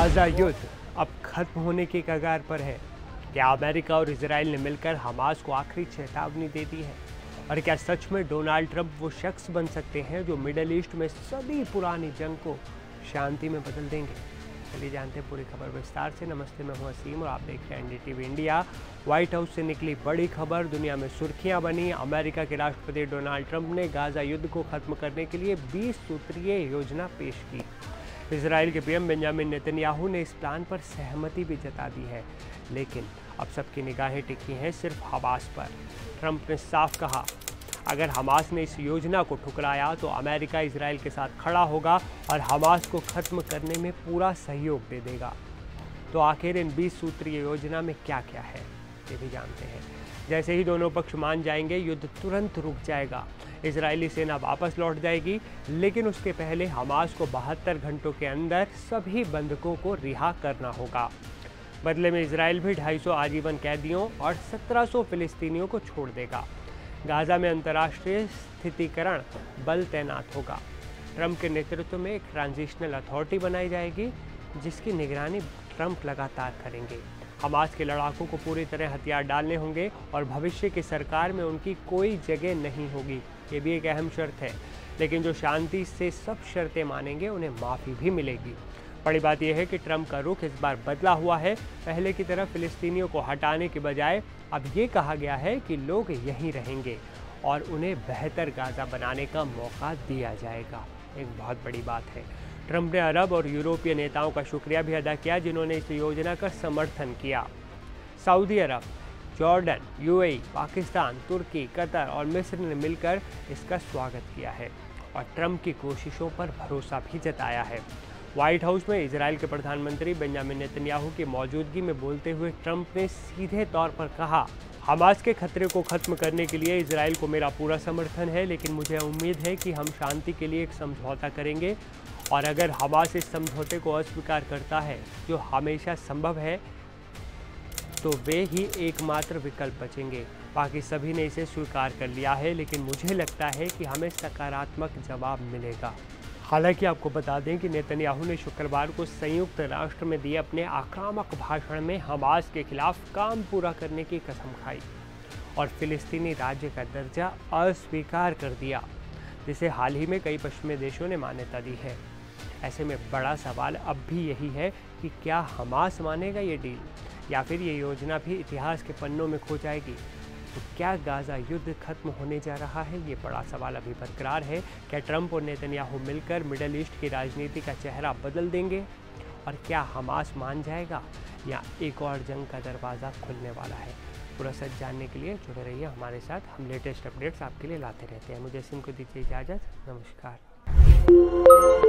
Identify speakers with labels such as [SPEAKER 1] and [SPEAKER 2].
[SPEAKER 1] Gaza युद्ध अब खत्म होने के कगार पर है। क्या अमेरिका और इजराइल ने मिलकर हमास को आखिरी चेतावनी दे दी है? और क्या सच में डोनाल्ड ट्रंप वो शख्स बन सकते हैं जो मिडल ईस्ट में सदी पुरानी जंग को शांति में बदल देंगे? चलिए जानते हैं पूरी खबर विस्तार से। नमस्ते, मैं हूं असीम और आप देख रहे हैं एनडीटीवी इंडिया। व्हाइट हाउस से निकली बड़ी खबर, दुनिया में सुर्खियां बनी। अमेरिका के राष्ट्रपति डोनाल्ड ट्रंप ने गाजा युद्ध को खत्म करने के लिए 20 सूत्रीय योजना पेश की। इजराइल के पीएम बेंजामिन नेतन्याहू ने इस प्लान पर सहमति भी जता दी है, लेकिन अब सबकी निगाहें टिकी हैं सिर्फ हमास पर। ट्रंप ने साफ कहा, अगर हमास ने इस योजना को ठुकराया तो अमेरिका इजराइल के साथ खड़ा होगा और हमास को खत्म करने में पूरा सहयोग दे देगा। तो आखिर इन 20 सूत्रीय योजना में क्या क्या है, ये भी जानते हैं। जैसे ही दोनों पक्ष मान जाएंगे, युद्ध तुरंत रुक जाएगा। इजरायली सेना वापस लौट जाएगी, लेकिन उसके पहले हमास को 72 घंटों के अंदर सभी बंधकों को रिहा करना होगा। बदले में इजराइल भी 250 आजीवन कैदियों और 1700 फिलिस्तीनियों को छोड़ देगा। गाजा में अंतर्राष्ट्रीय स्थितिकरण बल तैनात होगा। ट्रंप के नेतृत्व में एक ट्रांजिशनल अथॉरिटी बनाई जाएगी, जिसकी निगरानी ट्रंप लगातार करेंगे। हमास के लड़ाकों को पूरी तरह हथियार डालने होंगे और भविष्य की सरकार में उनकी कोई जगह नहीं होगी। ये भी एक अहम शर्त है, लेकिन जो शांति से सब शर्तें मानेंगे उन्हें माफ़ी भी मिलेगी। बड़ी बात यह है कि ट्रंप का रुख इस बार बदला हुआ है। पहले की तरह फिलिस्तीनियों को हटाने के बजाय अब ये कहा गया है कि लोग यहीं रहेंगे और उन्हें बेहतर गाजा बनाने का मौका दिया जाएगा। एक बहुत बड़ी बात है। ट्रंप ने अरब और यूरोपीय नेताओं का शुक्रिया भी अदा किया, जिन्होंने इस योजना का समर्थन किया। सऊदी अरब, जॉर्डन, यूएई, पाकिस्तान, तुर्की, कतर और मिस्र ने मिलकर इसका स्वागत किया है और ट्रंप की कोशिशों पर भरोसा भी जताया है। व्हाइट हाउस में इजराइल के प्रधानमंत्री बेंजामिन नेतन्याहू की मौजूदगी में बोलते हुए ट्रंप ने सीधे तौर पर कहा, हमास के खतरे को खत्म करने के लिए इजराइल को मेरा पूरा समर्थन है, लेकिन मुझे उम्मीद है कि हम शांति के लिए एक समझौता करेंगे और अगर हमास इस समझौते को अस्वीकार करता है, जो हमेशा संभव है, तो वे ही एकमात्र विकल्प बचेंगे। बाकी सभी ने इसे स्वीकार कर लिया है, लेकिन मुझे लगता है कि हमें सकारात्मक जवाब मिलेगा। हालांकि आपको बता दें कि नेतन्याहू ने शुक्रवार को संयुक्त राष्ट्र में दिए अपने आक्रामक भाषण में हमास के खिलाफ काम पूरा करने की कसम खाई और फिलिस्तीनी राज्य का दर्जा अस्वीकार कर दिया, जिसे हाल ही में कई पश्चिमी देशों ने मान्यता दी है। ऐसे में बड़ा सवाल अब भी यही है कि क्या हमास मानेगा ये डील, या फिर ये योजना भी इतिहास के पन्नों में खो जाएगी? तो क्या गाजा युद्ध खत्म होने जा रहा है? ये बड़ा सवाल अभी बरकरार है। क्या ट्रंप और नेतन्याहू मिलकर मिडल ईस्ट की राजनीति का चेहरा बदल देंगे? और क्या हमास मान जाएगा, या एक और जंग का दरवाज़ा खुलने वाला है? पूरा सच जानने के लिए जुड़े रहिए हमारे साथ। हम लेटेस्ट अपडेट्स आपके लिए लाते रहते हैं। मुझे सिम को दीजिए इजाज़त। नमस्कार।